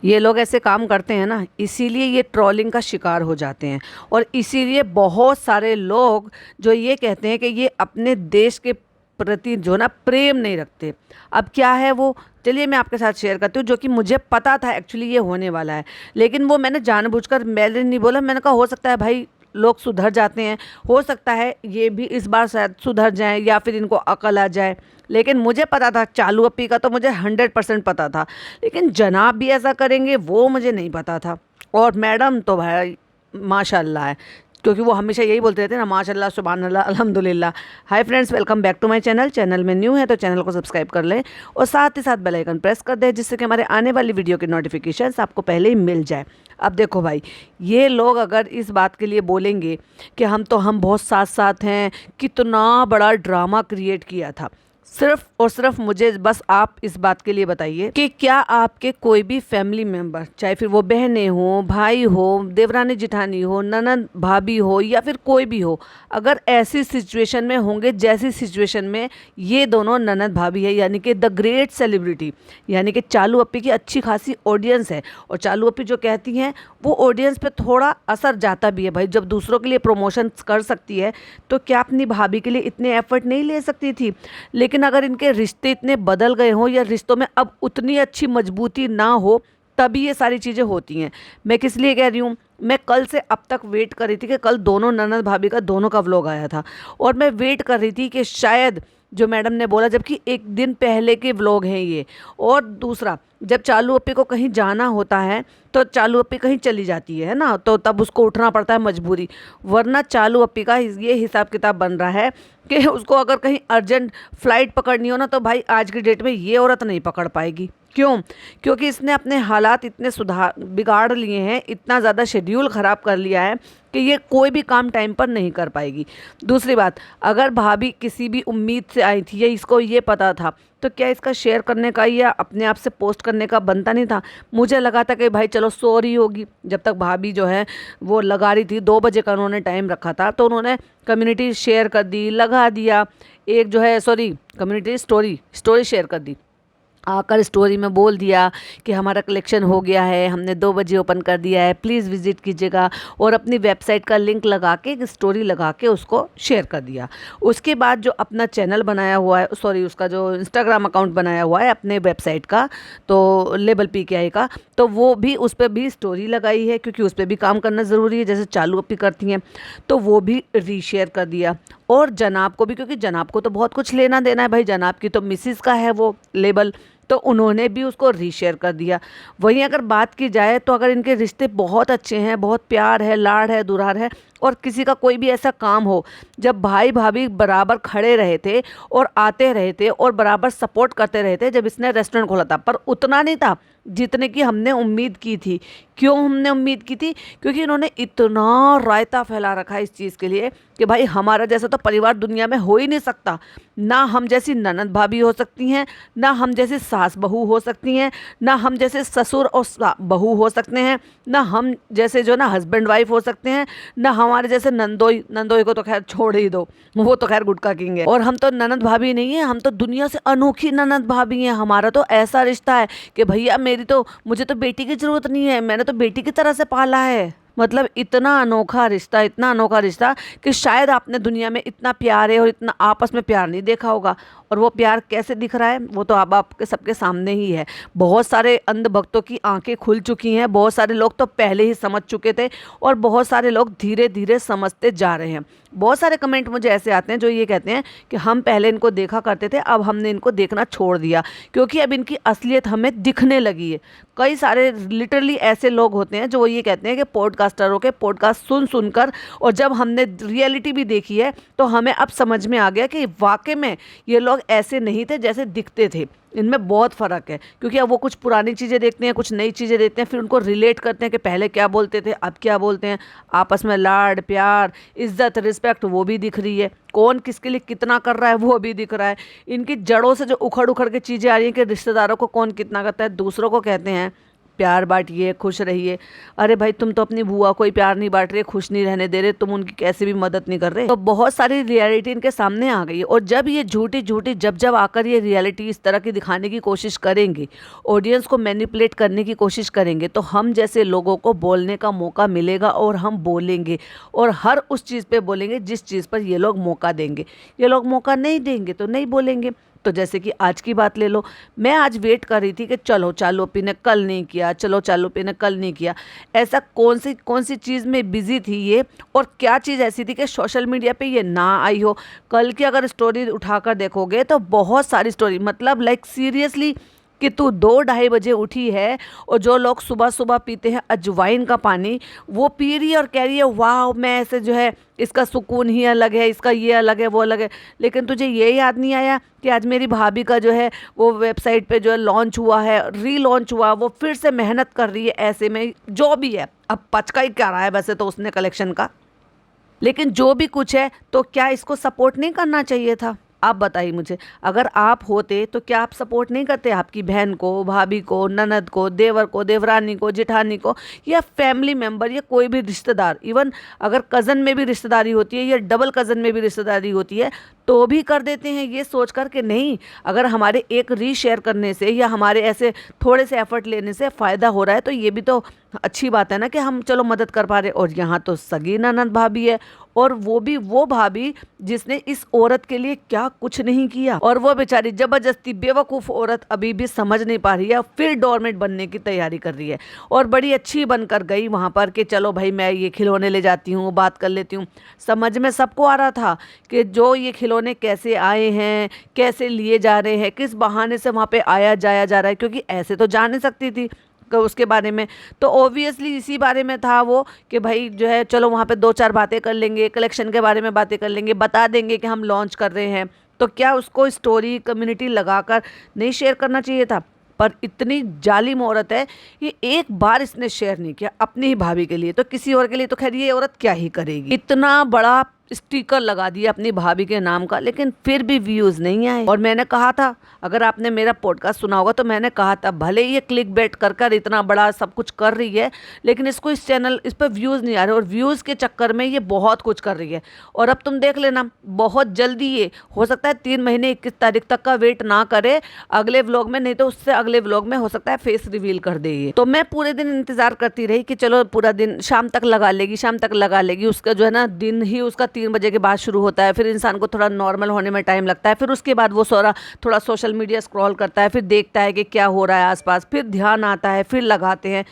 ये लोग ऐसे काम करते हैं ना, इसीलिए ये ट्रोलिंग का शिकार हो जाते हैं। और इसीलिए बहुत सारे लोग जो ये कहते हैं कि ये अपने देश के प्रति जो ना प्रेम नहीं रखते। अब क्या है वो, चलिए मैं आपके साथ शेयर करती हूँ, जो कि मुझे पता था एक्चुअली ये होने वाला है। लेकिन वो मैंने जानबूझकर मैंने नहीं बोला, मैंने कहा हो सकता है भाई लोग सुधर जाते हैं, हो सकता है ये भी इस बार शायद सुधर जाएं या फिर इनको अकल आ जाए। लेकिन मुझे पता था, चालू अप्पी का तो मुझे 100% पता था। लेकिन जनाब भी ऐसा करेंगे वो मुझे नहीं पता था। और मैडम तो भाई माशाल्लाह है, क्योंकि वो हमेशा यही बोलते रहते हैं ना, माशाल्लाह सुभान अल्लाह अल्हम्दुलिल्लाह। Hi friends, welcome back to my channel. Channel में न्यू है तो चैनल को सब्सक्राइब कर लें और साथ ही साथ बेल आइकन प्रेस कर दें, जिससे कि हमारे आने वाली वीडियो की नोटिफिकेशंस आपको पहले ही मिल जाए। अब देखो भाई, ये लोग अगर इस बात के लिए बोलेंगे कि हम बहुत साथ साथ हैं, कितना बड़ा ड्रामा क्रिएट किया था। सिर्फ और सिर्फ मुझे बस आप इस बात के लिए बताइए कि क्या आपके कोई भी फैमिली मेंबर, चाहे फिर वो बहनें हो, भाई हो, देवरानी जिठानी हो, ननद भाभी हो या फिर कोई भी हो, अगर ऐसी सिचुएशन में होंगे जैसी सिचुएशन में ये दोनों ननद भाभी है, यानी कि द ग्रेट सेलिब्रिटी, यानी कि चालू अप्पी की अच्छी खासी ऑडियंस है। और चालू अप्पी जो कहती हैं वो ऑडियंस पे थोड़ा असर जाता भी है भाई। जब दूसरों के लिए प्रमोशन कर सकती है तो क्या अपनी भाभी के लिए इतने एफर्ट नहीं ले सकती थी? लेकिन अगर इनके रिश्ते इतने बदल गए हों या रिश्तों में अब उतनी अच्छी मजबूती ना हो, तभी ये सारी चीज़ें होती हैं। मैं किस लिए कह रही हूँ, मैं कल से अब तक वेट कर रही थी कि कल दोनों ननद भाभी का दोनों का व्लॉग आया था, और मैं वेट कर रही थी कि शायद जो मैडम ने बोला, जबकि एक दिन पहले के व्लॉग हैं ये। और दूसरा, जब चालू अप्पी को कहीं जाना होता है तो चालू अप्पी कहीं चली जाती है ना, तो तब उसको उठना पड़ता है मजबूरी। वरना चालू अप्पी का ये हिसाब किताब बन रहा है कि उसको अगर कहीं अर्जेंट फ्लाइट पकड़नी हो ना, तो भाई आज की डेट में ये औरत नहीं पकड़ पाएगी। क्यों? क्योंकि इसने अपने हालात इतने सुधार बिगाड़ लिए हैं, इतना ज़्यादा शेड्यूल ख़राब कर लिया है कि ये कोई भी काम टाइम पर नहीं कर पाएगी। दूसरी बात, अगर भाभी किसी भी उम्मीद से आई थी या इसको ये पता था, तो क्या इसका शेयर करने का या अपने आप से पोस्ट करने का बनता नहीं था? मुझे लगा था कि भाई चलो सॉरी होगी। जब तक भाभी जो है वो लगा रही थी, 2 बजे का उन्होंने टाइम रखा था, तो उन्होंने कम्युनिटी शेयर कर दी, लगा दिया। एक जो है सॉरी कम्युनिटी स्टोरी शेयर कर दी, आकर स्टोरी में बोल दिया कि हमारा कलेक्शन हो गया है, हमने 2 बजे ओपन कर दिया है, प्लीज़ विज़िट कीजिएगा। और अपनी वेबसाइट का लिंक लगा के, एक स्टोरी लगा के उसको शेयर कर दिया। उसके बाद जो अपना चैनल बनाया हुआ है, सॉरी उसका जो इंस्टाग्राम अकाउंट बनाया हुआ है अपने वेबसाइट का, तो लेबल PKI का, तो वो भी उस पर भी स्टोरी लगाई है, क्योंकि उस पर भी काम करना ज़रूरी है जैसे चालू अप्पी करती हैं। तो वो भी रीशेयर कर दिया। और जनाब को भी, क्योंकि जनाब को तो बहुत कुछ लेना देना है भाई, जनाब की तो मिसिस का है वो लेबल, तो उन्होंने भी उसको रीशेयर कर दिया। वहीं अगर बात की जाए तो अगर इनके रिश्ते बहुत अच्छे हैं, बहुत प्यार है, लाड़ है, दुलार है, और किसी का कोई भी ऐसा काम हो जब भाई भाभी बराबर खड़े रहे थे और आते रहे थे और बराबर सपोर्ट करते रहे थे, जब इसने रेस्टोरेंट खोला था, पर उतना नहीं था जितने की हमने उम्मीद की थी। क्यों हमने उम्मीद की थी? क्योंकि इन्होंने इतना रायता फैला रखा है इस चीज़ के लिए कि भाई हमारा जैसा तो परिवार दुनिया में हो ही नहीं सकता। ना हम जैसी ननद भाभी हो सकती हैं, ना हम जैसी सास बहू हो सकती हैं, ना हम जैसे ससुर और बहू हो सकते हैं, ना हम जैसे जो ना हस्बैंड वाइफ हो सकते हैं, ना हमारे जैसे नंदोई को तो खैर छोड़ ही दो, वो तो खैर गुटका किंग है। और हम तो ननद भाभी नहीं है, हम तो दुनिया से अनोखी ननद भाभी हैं। हमारा तो ऐसा रिश्ता है कि भैया मुझे तो बेटी की जरूरत नहीं है, मैंने तो बेटी की तरह से पाला है। मतलब इतना अनोखा रिश्ता, इतना अनोखा रिश्ता कि शायद आपने दुनिया में इतना प्यार है और इतना आपस में प्यार नहीं देखा होगा। और वो प्यार कैसे दिख रहा है वो तो अब आपके सबके सामने ही है। बहुत सारे अंध भक्तों की आंखें खुल चुकी हैं, बहुत सारे लोग तो पहले ही समझ चुके थे और बहुत सारे लोग धीरे धीरे समझते जा रहे हैं। बहुत सारे कमेंट मुझे ऐसे आते हैं जो ये कहते हैं कि हम पहले इनको देखा करते थे, अब हमने इनको देखना छोड़ दिया क्योंकि अब इनकी असलियत हमें दिखने लगी है। कई सारे लिटरली ऐसे लोग होते हैं जो ये कहते हैं कि पॉडकास्टरों के पॉडकास्ट सुन सुनकर, और जब हमने रियलिटी भी देखी है तो हमें अब समझ में आ गया कि वाकई में ये लोग ऐसे नहीं थे जैसे दिखते थे। इनमें बहुत फ़र्क है, क्योंकि अब वो कुछ पुरानी चीज़ें देखते हैं, कुछ नई चीज़ें देखते हैं, फिर उनको रिलेट करते हैं कि पहले क्या बोलते थे अब क्या बोलते हैं। आपस में लाड प्यार इज्जत रिस्पेक्ट वो भी दिख रही है, कौन किसके लिए कितना कर रहा है वो भी दिख रहा है। इनकी जड़ों से जो उखड़ उखड़ के चीज़ें आ रही हैं कि रिश्तेदारों को कौन कितना करता है। दूसरों को कहते हैं प्यार बांटिए, खुश रहिए। अरे भाई तुम तो अपनी बुआ को ही प्यार नहीं बांट रहे, खुश नहीं रहने दे रहे, तुम उनकी कैसे भी मदद नहीं कर रहे। तो बहुत सारी रियलिटी इनके सामने आ गई है। और जब ये झूठी झूठी जब आकर ये रियलिटी इस तरह की दिखाने की कोशिश करेंगे, ऑडियंस को मैनिपुलेट करने की कोशिश करेंगे, तो हम जैसे लोगों को बोलने का मौका मिलेगा और हम बोलेंगे, और हर उस चीज़ पे बोलेंगे जिस चीज़ पर ये लोग मौका देंगे। ये लोग मौका नहीं देंगे तो नहीं बोलेंगे। तो जैसे कि आज की बात ले लो, मैं आज वेट कर रही थी कि चलो चालू पी ने कल नहीं किया, चलो चालू पी ने कल नहीं किया। ऐसा कौन सी चीज़ में बिजी थी ये, और क्या चीज़ ऐसी थी कि सोशल मीडिया पे ये ना आई हो। कल की अगर स्टोरी उठाकर देखोगे तो बहुत सारी स्टोरी, मतलब लाइक सीरियसली, कि तू 2-2:30 बजे उठी है और जो लोग सुबह सुबह पीते हैं अजवाइन का पानी, वो पी रही है और कह रही है वाह मैं ऐसे जो है इसका सुकून ही अलग है, इसका ये अलग है, वो अलग है। लेकिन तुझे ये याद नहीं आया कि आज मेरी भाभी का जो है वो वेबसाइट पे जो है लॉन्च हुआ है, रीलॉन्च हुआ, वो फिर से मेहनत कर रही है। ऐसे में जो भी है, अब पचका ही क्या रहा है वैसे तो उसने कलेक्शन का, लेकिन जो भी कुछ है, तो क्या इसको सपोर्ट नहीं करना चाहिए था? आप बताइए मुझे, अगर आप होते तो क्या आप सपोर्ट नहीं करते आपकी बहन को, भाभी को, ननद को, देवर को, देवरानी को, जेठानी को, या फैमिली मेम्बर, या कोई भी रिश्तेदार, इवन अगर कज़न में भी रिश्तेदारी होती है या डबल कज़न में भी रिश्तेदारी होती है, तो भी कर देते हैं ये सोच कर के नहीं, अगर हमारे एक रीशेयर करने से या हमारे ऐसे थोड़े से एफर्ट लेने से फ़ायदा हो रहा है तो ये भी तो अच्छी बात है ना कि हम चलो मदद कर पा रहे। और यहाँ तो सगी ननद भाभी है, और वो भी वो भाभी जिसने इस औरत के लिए क्या कुछ नहीं किया, और वो बेचारी जबरदस्ती बेवकूफ़ औरत अभी भी समझ नहीं पा रही है, फिर डोरमेट बनने की तैयारी कर रही है। और बड़ी अच्छी बनकर गई वहाँ पर कि चलो भाई मैं ये खिलौने ले जाती हूँ, बात कर लेती हूँ। समझ में सबको आ रहा था कि जो ये खिलौने कैसे आए हैं, कैसे लिए जा रहे हैं, किस बहाने से वहाँ पे आया जाया जा रहा है, क्योंकि ऐसे तो जा नहीं सकती थी उसके बारे में। तो ऑब्वियसली इसी बारे में था वो कि भाई जो है चलो वहाँ पे 2-4 बातें कर लेंगे, कलेक्शन के बारे में बातें कर लेंगे, बता देंगे कि हम लॉन्च कर रहे हैं। तो क्या उसको स्टोरी कम्युनिटी लगाकर नहीं शेयर करना चाहिए था? पर इतनी जालिम औरत है, ये एक बार इसने शेयर नहीं किया अपनी ही भाभी के लिए, तो किसी और के लिए तो खैर ये औरत क्या ही करेगी। इतना बड़ा स्टिकर लगा दिया अपनी भाभी के नाम का, लेकिन फिर भी व्यूज़ नहीं आए। और मैंने कहा था, अगर आपने मेरा पॉडकास्ट सुना होगा तो मैंने कहा था भले ये क्लिक बेट कर इतना बड़ा सब कुछ कर रही है, लेकिन इसको इस पर व्यूज़ नहीं आ रहे, और व्यूज़ के चक्कर में ये बहुत कुछ कर रही है। और अब तुम देख लेना, बहुत जल्दी ये हो सकता है 3 महीने 21 तारीख तक का वेट ना करे अगले व्लॉग में, नहीं तो उससे अगले व्लॉग में हो सकता है फेस रिवील कर दे ये। तो मैं पूरे दिन इंतजार करती रही कि चलो पूरा दिन शाम तक लगा लेगी, शाम तक लगा लेगी। उसका जो है ना दिन ही उसका 3 बजे के बाद शुरू होता है, फिर इंसान को थोड़ा नॉर्मल होने में टाइम लगता है, फिर उसके बाद वो थोड़ा सोशल मीडिया स्क्रॉल करता है, फिर देखता है कि क्या हो रहा है आसपास, फिर ध्यान आता है, फिर लगाते हैं।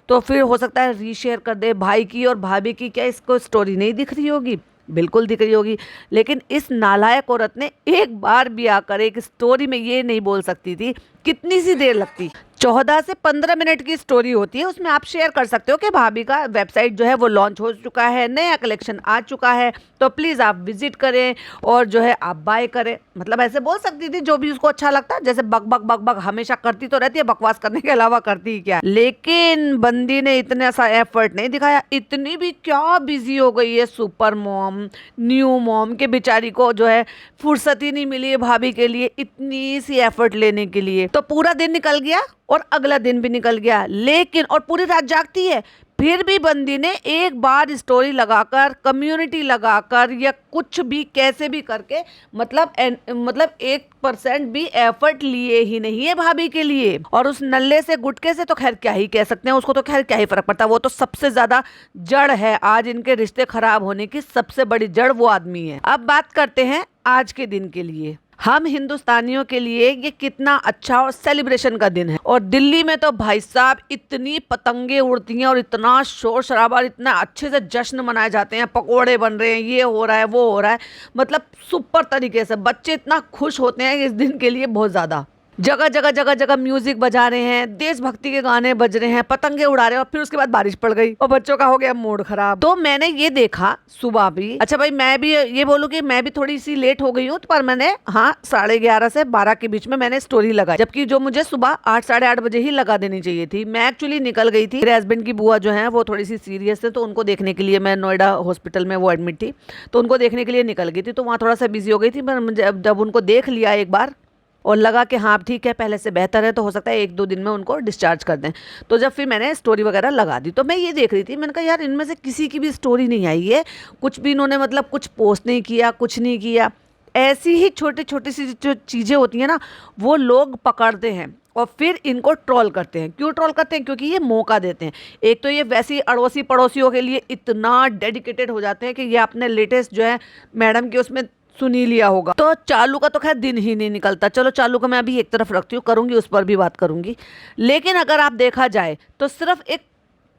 तो फिर हो सकता है रीशेयर कर दे भाई की और भाभी की। क्या इसको स्टोरी नहीं दिख रही होगी? बिल्कुल दिख रही होगी। लेकिन इस नालायक औरत ने एक बार भी आकर एक स्टोरी में ये नहीं बोल सकती थी, कितनी सी देर लगती, 14 से 15 मिनट की स्टोरी होती है, उसमें आप शेयर कर सकते हो कि भाभी का वेबसाइट जो है वो लॉन्च हो चुका है, नया कलेक्शन आ चुका है, तो प्लीज़ आप विजिट करें और जो है आप बाय करें। मतलब ऐसे बोल सकती थी जो भी उसको अच्छा लगता है, जैसे बक बक बक बक हमेशा करती तो रहती है, बकवास करने के अलावा करती ही क्या। लेकिन बंदी ने इतना सा एफर्ट नहीं दिखाया। इतनी भी क्या बिजी हो गई है सुपर मॉम, न्यू मॉम के बेचारी को जो है फुर्सत ही नहीं मिली है भाभी के लिए इतनी सी एफर्ट लेने के लिए। तो पूरा दिन निकल गया और अगला दिन भी निकल गया, लेकिन और पूरी रात जागती है, फिर भी बंदी ने एक बार स्टोरी लगाकर, कम्युनिटी लगाकर, या कुछ भी कैसे भी करके, मतलब 1% भी एफर्ट लिए ही नहीं है भाभी के लिए। और उस नल्ले से गुटके से तो खैर क्या ही कह सकते हैं, उसको तो खैर क्या ही फर्क पड़ता है, वो तो सबसे ज्यादा जड़ है आज इनके रिश्ते खराब होने की, सबसे बड़ी जड़ वो आदमी है। अब बात करते हैं आज के दिन के लिए। हम हिंदुस्तानियों के लिए ये कितना अच्छा और सेलिब्रेशन का दिन है। और दिल्ली में तो भाई साहब इतनी पतंगे उड़ती हैं और इतना शोर शराबा और इतना अच्छे से जश्न मनाए जाते हैं, पकोड़े बन रहे हैं, ये हो रहा है, वो हो रहा है, मतलब सुपर तरीके से बच्चे इतना खुश होते हैं इस दिन के लिए, बहुत ज़्यादा। जगह जगह जगह जगह म्यूजिक बजा रहे हैं, देशभक्ति के गाने बज रहे हैं, पतंगे उड़ा रहे हैं, और फिर उसके बाद बारिश पड़ गई और बच्चों का हो गया मूड खराब। तो मैंने ये देखा सुबह भी, अच्छा भाई मैं भी ये बोलूं कि मैं भी थोड़ी सी लेट हो गई हूँ, पर मैंने 11:30 से 12 के बीच में मैंने स्टोरी लगाई, जबकि जो मुझे सुबह 8 साढ़े 8 बजे ही लगा देनी चाहिए थी। मैं एक्चुअली निकल गई थी, मेरे हस्बैंड की बुआ जो है वो थोड़ी सी सीरियस है, तो उनको देखने के लिए मैं नोएडा हॉस्पिटल में वो एडमिट थी, तो उनको देखने के लिए निकल गई थी, तो वहाँ थोड़ा सा बिजी हो गई थी। पर जब उनको देख लिया एक बार और लगा कि हाँ ठीक है, पहले से बेहतर है, तो हो सकता है 1-2 दिन में उनको डिस्चार्ज कर दें। तो जब फिर मैंने स्टोरी वगैरह लगा दी, तो मैं ये देख रही थी, मैंने कहा यार इनमें से किसी की भी स्टोरी नहीं आई है, कुछ भी इन्होंने मतलब कुछ पोस्ट नहीं किया, कुछ नहीं किया। ऐसी ही छोटी छोटी सी जो चीज़ें होती हैं ना, वो लोग पकड़ते हैं और फिर इनको ट्रोल करते हैं। क्यों ट्रोल करते हैं? क्योंकि ये मौका देते हैं। एक तो ये वैसे ही अड़ोसी पड़ोसियों के लिए इतना डेडिकेटेड हो जाते हैं कि ये अपने लेटेस्ट जो है मैडम के उसमें सुन ही लिया होगा। तो चालू का तो खैर दिन ही नहीं निकलता, चलो चालू का मैं अभी एक तरफ रखती हूँ, करूँगी उस पर भी बात करूँगी। लेकिन अगर आप देखा जाए तो सिर्फ एक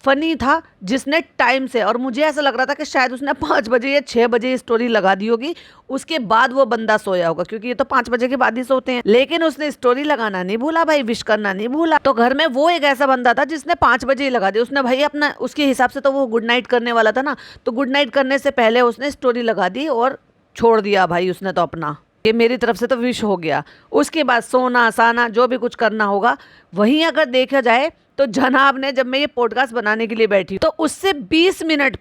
फनी था जिसने टाइम से, और मुझे ऐसा लग रहा था कि शायद उसने 5 बजे या 6 बजे स्टोरी लगा दी होगी, उसके बाद वो बंदा सोया होगा, क्योंकि ये तो 5 बजे के बाद ही सोते हैं। लेकिन उसने स्टोरी लगाना नहीं भूला भाई, विश करना नहीं भूला। तो घर में वो एक ऐसा बंदा था जिसने 5 बजे ही लगा दी। उसने भाई अपना, उसके हिसाब से तो वो गुड नाइट करने वाला था ना, तो गुड नाइट करने से पहले उसने स्टोरी लगा दी और छोड़ दिया भाई उसने तो अपना, ये मेरी तरफ से तो विश हो गया। उसके बाद सोना साना जो भी कुछ करना होगा। वहीं अगर देखा जाए तो जनाब ने, जब मैं ये पॉडकास्ट बनाने के लिए बैठी तो उससे 20 मिनट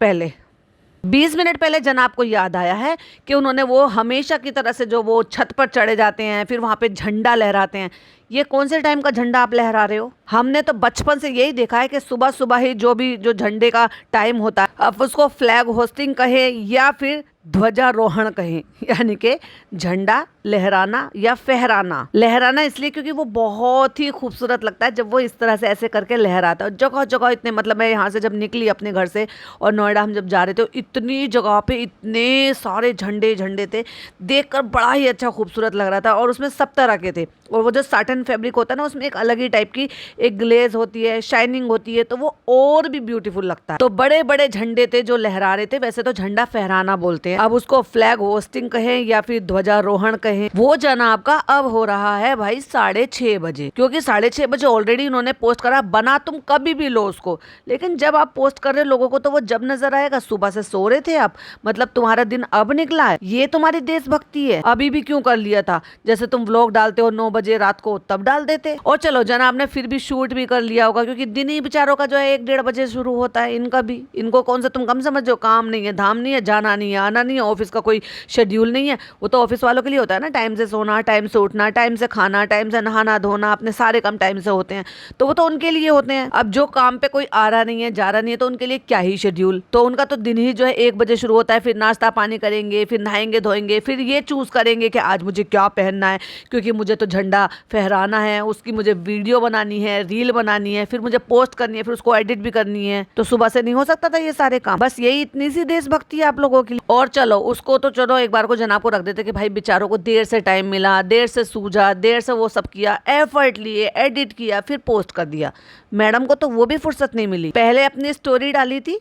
पहले जनाब को याद आया है कि उन्होंने वो हमेशा की तरह से जो वो छत पर चढ़े जाते हैं, फिर वहाँ पे झंडा लहराते हैं। ये कौन से टाइम का झंडा आप लहरा रहे हो? हमने तो बचपन से यही देखा है कि सुबह सुबह ही जो झंडे का टाइम होता है, अब उसको फ्लैग होस्टिंग कहे या फिर ध्वजारोहण कहें, यानी कि झंडा लहराना या फहराना। लहराना इसलिए क्योंकि वो बहुत ही खूबसूरत लगता है जब वो इस तरह से ऐसे करके लहराता है। जगह जगह इतने, मतलब मैं यहाँ से जब निकली अपने घर से और नोएडा हम जब जा रहे थे, इतनी जगह पे इतने सारे झंडे थे, देखकर बड़ा ही अच्छा खूबसूरत लग रहा था। और उसमें सब तरह के थे, और वो जो साटन फैब्रिक होता है ना, उसमें एक अलग ही टाइप की एक ग्लेज होती है, शाइनिंग होती है, तो वो और भी ब्यूटीफुल लगता है। तो बड़े बड़े झंडे थे जो लहरा रहे थे, वैसे तो झंडा फहराना बोलते हैं, अब उसको फ्लैग होस्टिंग कहें या फिर ध्वजारोहण कहें। वो जनाब का अब हो रहा है भाई 6:30 बजे, क्योंकि 6:30 बजे ऑलरेडी उन्होंने पोस्ट करा। बना तुम कभी भी लो उसको, लेकिन जब आप पोस्ट कर रहे लोगों को तो वो जब नजर आएगा, सुबह से सो रहे थे आप, मतलब तुम्हारा दिन अब निकला है, ये तुम्हारी देशभक्ति है। अभी भी क्यों कर लिया था? जैसे तुम व्लॉग डालते हो 9 बजे रात को, तब डाल देते। और चलो जनाब ने फिर भी शूट भी कर लिया होगा, क्योंकि दिन ही बेचारों का जो है 1-1:30 बजे शुरू होता है। इनका भी, इनको कौन सा तुम कम समझो? काम नहीं है, धाम नहीं है, जाना नहीं है, आना नहीं है, ऑफिस का कोई शेड्यूल नहीं है। वो तो ऑफिस वालों के लिए होता है ना, टाइम से सोना, टाइम से उठना, टाइम से खाना, टाइम से नहाना धोना, अपने सारे काम टाइम से होते हैं, तो वो तो उनके लिए होते हैं। अब जो काम पे कोई आ रहा नहीं है, जा रहा नहीं है, तो उनके लिए क्या ही शेड्यूल। तो उनका तो दिन ही जो है 1 बजे शुरू होता है, फिर नाश्ता पानी करेंगे, फिर नहाएंगे धोएंगे, फिर ये चूज करेंगे कि आज मुझे क्या पहनना है, क्योंकि मुझे तो झंडा फहराना है, उसकी मुझे वीडियो बनानी है, रील बनानी है, फिर मुझे पोस्ट करनी है, फिर उसको एडिट भी करनी है। तो सुबह से नहीं हो सकता था ये सारे काम। बस यही इतनी सी देशभक्ति है आप लोगों की। और चलो उसको तो चलो एक बार को जनाब को रख देते कि भाई बेचारों को देर से टाइम मिला, देर से सूझा, देर से वो सब किया, एफर्ट लिए, एडिट किया, फिर पोस्ट कर दिया। मैडम को तो वो भी फुर्सत नहीं मिली। पहले अपनी स्टोरी डाली थी,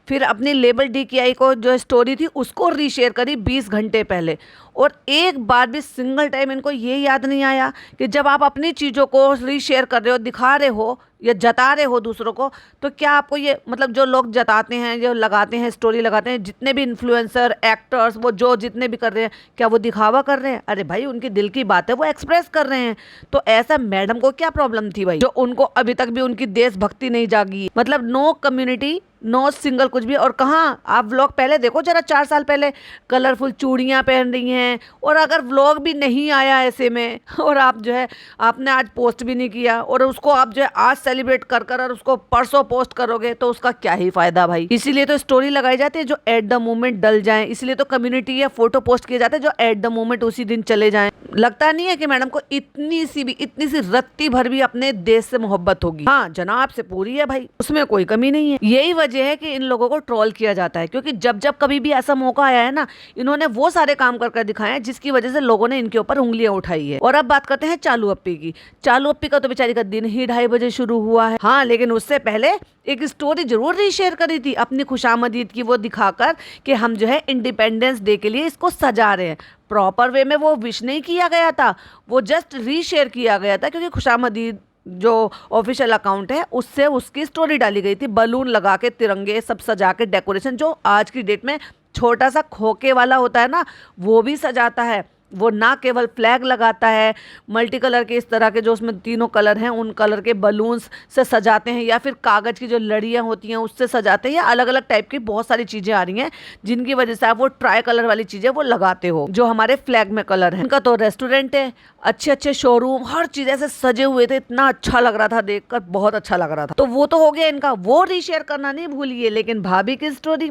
फिर अपनी लेबल DKI को जो स्टोरी थी उसको रीशेयर करी 20 घंटे पहले। और एक बार भी सिंगल टाइम इनको ये याद नहीं आया कि जब आप अपनी चीज़ों को रीशेयर कर रहे हो, दिखा रहे हो या जता रहे हो दूसरों को, तो क्या आपको ये, मतलब जो लोग जताते हैं, जो लगाते हैं, स्टोरी लगाते हैं, जितने भी इन्फ्लुएंसर, एक्टर्स, वो जो जितने भी कर रहे हैं, क्या वो दिखावा कर रहे हैं? अरे भाई उनकी दिल की बात है, वो एक्सप्रेस कर रहे हैं। तो ऐसा मैडम को क्या प्रॉब्लम थी भाई, जो उनको अभी तक भी उनकी देशभक्ति नहीं जागी? मतलब नो कम्युनिटी, नो सिंगल कुछ भी। और कहाँ आप व्लॉग पहले देखो जरा, 4 साल पहले कलरफुल चूड़ियाँ पहन रही हैं, और अगर व्लॉग भी नहीं आया ऐसे में, और आप जो है आपने आज पोस्ट भी नहीं किया, और उसको आप जो है आज सेलिब्रेट कर कर और उसको परसों पोस्ट करोगे, तो उसका क्या ही फायदा भाई। इसीलिए तो स्टोरी लगाई जाती है जो एट द मोमेंट डल जाए, इसलिए तो कम्युनिटी या फोटो पोस्ट किए जाते हैं जो एट द मोमेंट उसी दिन चले जाएं। लगता नहीं है कि मैडम को इतनी सी रत्ती भर भी अपने देश से मोहब्बत होगी। हाँ जनाब से पूरी है भाई, उसमें कोई कमी नहीं है। यही वजह है कि इन लोगों को ट्रोल किया जाता है, क्योंकि जब जब कभी भी ऐसा मौका आया है ना, इन्होंने वो सारे काम कर दिखाए हैं जिसकी वजह से लोगों ने इनके ऊपर उंगलियां उठाई है। और अब बात करते हैं चालू अप्पी की। चालू अप्पी का तो बेचारी का दिन ही 2:30 बजे शुरू हुआ है। हाँ लेकिन उससे पहले एक स्टोरी जरूर रीशेयर करी थी अपनी खुशामदीद की, वो दिखाकर कि हम जो है इंडिपेंडेंस डे के लिए इसको सजा रहे हैं। प्रॉपर वे में वो विश नहीं किया गया था, वो जस्ट रीशेयर किया गया था, क्योंकि खुशामदीद जो ऑफिशियल अकाउंट है उससे उसकी स्टोरी डाली गई थी, बलून लगा के, तिरंगे सब सजा के, डेकोरेशन जो आज की डेट में छोटा सा खोके वाला होता है ना, वो भी सजाता है। वो ना केवल फ्लैग लगाता है, मल्टी कलर के इस तरह के जो उसमें तीनों कलर हैं उन कलर के बलून्स से सजाते हैं, या फिर कागज़ की जो लड़ियाँ होती हैं उससे सजाते हैं, या अलग अलग टाइप की बहुत सारी चीज़ें आ रही हैं जिनकी वजह से आप वो ट्राई कलर वाली चीज़ें वो लगाते हो जो हमारे फ्लैग में कलर है। इनका तो रेस्टोरेंट है, अच्छे अच्छे शोरूम, हर चीज़ ऐसे सजे हुए थे, इतना अच्छा लग रहा था देखकर, बहुत अच्छा लग रहा था। तो वो तो हो गया इनका, वो रीशेयर करना नहीं भूलिए। लेकिन भाभी की स्टोरी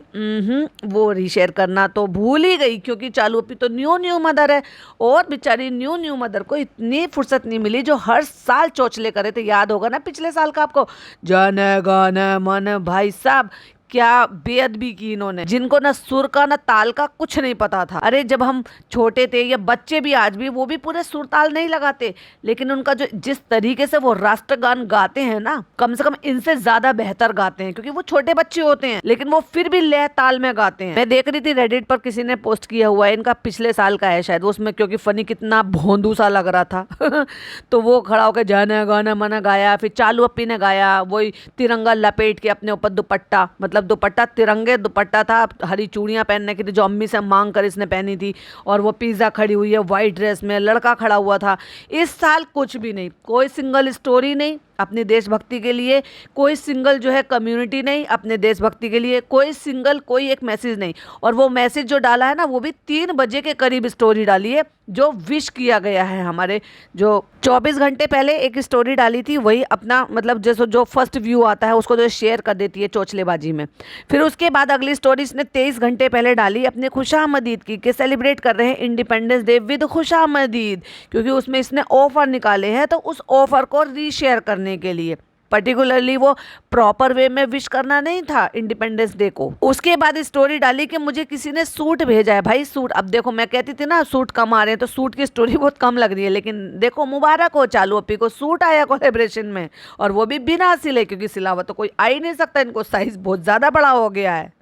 वो रीशेयर करना तो भूल ही गई, क्योंकि चालू अपी तो न्यू न्यू मदर है, और बेचारी न्यू न्यू मदर को इतनी फुर्सत नहीं मिली जो हर साल चौचले करे थे। याद होगा ना पिछले साल का आपको, जन गण मन, भाई साहब क्या बेअदबी की इन्होंने, जिनको ना सुर का ना ताल का कुछ नहीं पता था। अरे जब हम छोटे थे, या बच्चे भी आज भी, वो भी पूरे सुर ताल नहीं लगाते, लेकिन उनका जो जिस तरीके से वो राष्ट्रगान गाते हैं ना, कम से कम इनसे ज्यादा बेहतर गाते हैं, क्योंकि वो छोटे बच्चे होते हैं लेकिन वो फिर भी लय ताल में गाते हैं। मैं देख रही थी रेडिट पर किसी ने पोस्ट किया हुआ है, इनका पिछले साल का है शायद, उसमें क्योंकि फनी कितना भोंदू सा लग रहा था तो वो खड़ा होकर जन गण मन गाया, फिर चालू अप्पी ने गाया वही तिरंगा लपेट के अपने ऊपर दुपट्टा, मतलब दुपट्टा तिरंगे दुपट्टा था, हरी चूड़ियां पहनने की थी जो अम्मी से मांग कर इसने पहनी थी, और वो पिज्जा खड़ी हुई है व्हाइट ड्रेस में, लड़का खड़ा हुआ था। इस साल कुछ भी नहीं, कोई सिंगल स्टोरी नहीं अपनी देशभक्ति के लिए, कोई सिंगल जो है कम्युनिटी नहीं अपने देशभक्ति के लिए, कोई सिंगल कोई एक मैसेज नहीं। और वो मैसेज जो डाला है ना, वो भी 3 बजे के करीब स्टोरी डाली है जो विश किया गया है। हमारे जो 24 घंटे पहले एक स्टोरी डाली थी, वही अपना मतलब जैसे जो फर्स्ट व्यू आता है उसको जो शेयर कर देती है चोचलेबाजी में। फिर उसके बाद अगली स्टोरी इसने 23 घंटे पहले डाली अपने खुशामदीद की, कि सेलिब्रेट कर रहे हैं इंडिपेंडेंस डे विद खुशामदीद, क्योंकि उसमें इसने ऑफर निकाले हैं, तो उस ऑफर को रीशेयर करने के लिए, पर्टिकुलरली वो प्रॉपर वे में विश करना नहीं था इंडिपेंडेंस डे को। उसके बाद स्टोरी डाली कि मुझे किसी ने सूट भेजा है। भाई सूट, अब देखो मैं कहती थी ना सूट कम आ रहे हैं, तो सूट की स्टोरी बहुत कम लग रही है, लेकिन देखो मुबारक हो चालू अपी को, सूट आया कोलैबोरेशन में, और वो भी बिना सिले, क्योंकि सिलावा तो कोई आ ही नहीं सकता, इनको साइज बहुत ज्यादा बड़ा हो गया है।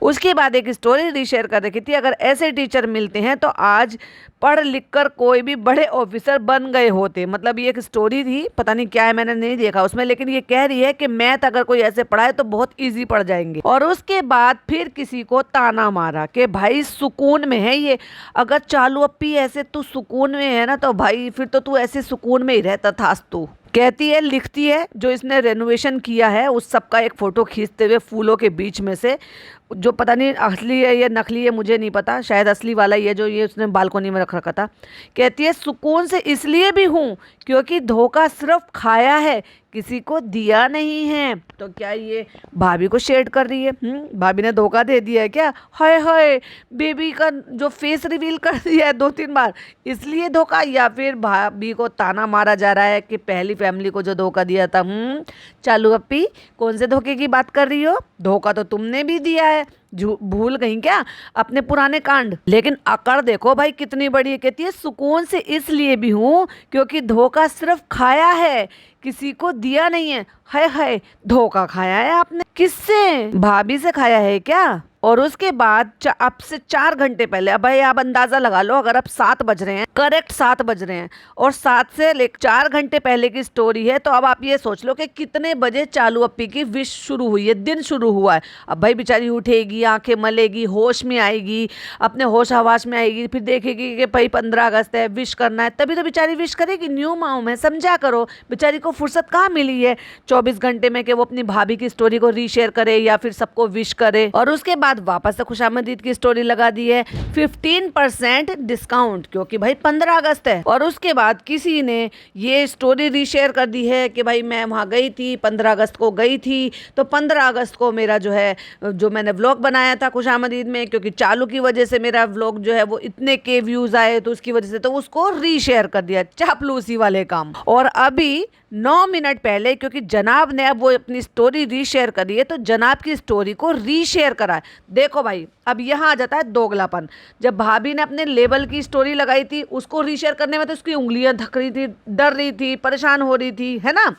उसके बाद एक स्टोरी रीशेयर कर रखी थी, अगर ऐसे टीचर मिलते हैं तो आज पढ़ लिख कर कोई भी बड़े ऑफिसर बन गए होते। मतलब ये एक स्टोरी थी, पता नहीं क्या है, मैंने नहीं देखा उसमें, लेकिन ये कह रही है कि मैथ अगर कोई ऐसे पढ़ाए तो बहुत इजी पढ़ जाएंगे। और उसके बाद फिर किसी को ताना मारा कि भाई सुकून में है ये, अगर चालू अपी ऐसे तू सुकून में है ना, तो भाई फिर तो तू ऐसे सुकून में ही रहता था तू। कहती है, लिखती है, जो इसने रेनोवेशन किया है उस सब का एक फोटो खींचते हुए फूलों के बीच में से, जो पता नहीं असली है या नकली है मुझे नहीं पता, शायद असली वाला ही है जो ये उसने बालकोनी में रख रखा था। कहती है सुकून से इसलिए भी हूँ क्योंकि धोखा सिर्फ खाया है, किसी को दिया नहीं है। तो क्या ये भाभी को शेड कर रही है? भाभी ने धोखा दे दिया है क्या? हाय हाय, बेबी का जो फेस रिवील कर दिया है 2-3 बार, इसलिए धोखा, या फिर भाभी को ताना मारा जा रहा है कि पहली फैमिली को जो धोखा दिया था। चालू अपी कौन से धोखे की बात कर रही हो? धोखा तो तुमने भी दिया है, भूल गई क्या अपने पुराने कांड? लेकिन अकड़ देखो भाई कितनी बड़ी है। कहती है सुकून से इसलिए भी हूँ क्योंकि धोखा सिर्फ खाया है, किसी को दिया नहीं है। हाय हाय, धोखा खाया है आपने, किससे? भाभी से खाया है क्या? और उसके बाद अब से 4 घंटे पहले, अब भाई आप अंदाजा लगा लो, अगर अब 7 बज रहे हैं, करेक्ट 7 बज रहे हैं, और 7 से लेकर 4 घंटे पहले की स्टोरी है, तो अब आप ये सोच लो कि कितने बजे चालू अपी की विश शुरू हुई है, दिन शुरू हुआ है। अब भाई बेचारी उठेगी, आंखें मलेगी, होश में आएगी, अपने होश हवाश में आएगी, फिर देखेगी कि भाई 15 अगस्त है, विश करना है, तभी तो बेचारी विश करेगी। न्यू माम है, समझा करो, बेचारी को फुर्सत कहाँ मिली है 24 घंटे में कि वो अपनी भाभी की स्टोरी को रीशेयर करे या फिर सबको विश करे। और उसके बाद वापस से खुशामदीद की स्टोरी लगा दी है, 15% डिस्काउंट, क्योंकि भाई 15 अगस्त है। और उसके बाद किसी ने ये स्टोरी रीशेयर कर दी है कि भाई मैं वहाँ गई थी, 15 अगस्त को गई थी, तो 15 अगस्त को मेरा जो है, जो मैंने व्लॉग बनाया था खुशामदीद में, क्योंकि चालू की वजह से मेरा व्लॉग जो है वो इतने के व्यूज आए, तो उसकी वजह से तो उसको रीशेयर कर दिया, चापलूसी वाले काम। और अभी 9 मिनट पहले, क्योंकि जनाब ने अब वो अपनी स्टोरी रीशेयर करी है, तो जनाब की स्टोरी को रीशेयर करा है। देखो भाई, अब यहाँ आ जाता है दोगलापन। जब भाभी ने अपने लेबल की स्टोरी लगाई थी, उसको रीशेयर करने में तो उसकी उंगलियां धक रही थी, डर रही थी, परेशान हो रही थी, है ना।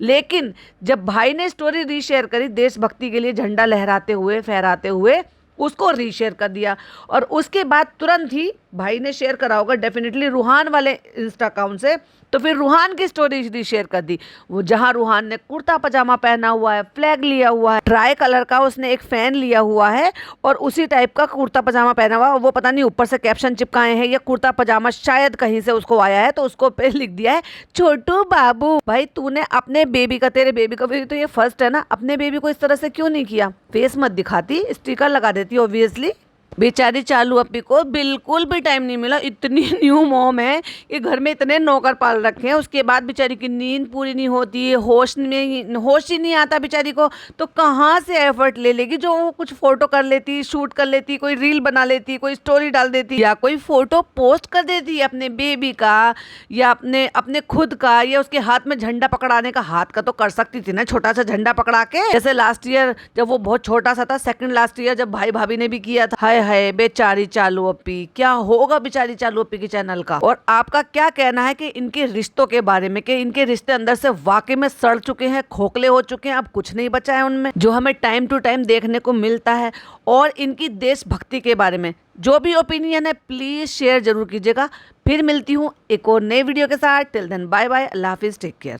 लेकिन जब भाई ने स्टोरी रीशेयर करी, देशभक्ति के लिए झंडा लहराते हुए, फहराते हुए, उसको रीशेयर कर दिया। और उसके बाद तुरंत ही भाई ने शेयर करा होगा डेफिनेटली रूहान वाले इंस्टा अकाउंट से, तो फिर रूहान की स्टोरी शेयर कर दी, वो जहाँ रूहान ने कुर्ता पजामा पहना हुआ है, फ्लैग लिया हुआ है, ट्राई कलर का उसने एक फैन लिया हुआ है और उसी टाइप का कुर्ता पजामा पहना हुआ है। वो पता नहीं ऊपर से कैप्शन चिपकाए हैं या कुर्ता पजामा शायद कहीं से उसको आया है, तो उसको पे लिख दिया है छोटू बाबू। भाई तूने अपने बेबी का, तेरे बेबी का भी तो ये फर्स्ट है ना, अपने बेबी को इस तरह से क्यों नहीं किया? फेस मत दिखाती, स्टिकर लगा देती ऑब्वियसली। बेचारी चालू अपी को बिल्कुल भी टाइम नहीं मिला, इतनी न्यू मॉम है कि घर में इतने नौकर पाल रखे हैं, उसके बाद बेचारी की नींद पूरी नहीं होती है, होश ही नहीं आता बेचारी को, तो कहाँ से एफर्ट ले लेगी? जो वो कुछ फोटो कर लेती, शूट कर लेती, कोई रील बना लेती, कोई स्टोरी डाल देती, या कोई फोटो पोस्ट कर देती अपने बेबी का या अपने अपने खुद का, या उसके हाथ में झंडा पकड़ाने का, हाथ का तो कर सकती थी ना छोटा सा झंडा पकड़ा के, जैसे लास्ट ईयर जब वो बहुत छोटा सा था, सेकंड लास्ट ईयर जब भाई भाभी ने भी किया था। हाय हाय बेचारी चालू अपी, क्या होगा बेचारी चालू अपी के चैनल का? और आपका क्या कहना है कि इनके रिश्तों के बारे में, कि इनके रिश्ते अंदर से वाकई में सड़ चुके हैं, खोखले हो चुके हैं, अब कुछ नहीं बचा है उनमें जो हमें टाइम टू टाइम देखने को मिलता है? और इनकी देशभक्ति के बारे में जो भी ओपिनियन है प्लीज शेयर जरूर कीजिएगा। फिर मिलती हूँ एक और नई वीडियो के साथ। टिल देन बाय बाय, अल्लाह हाफिज, टेक केयर।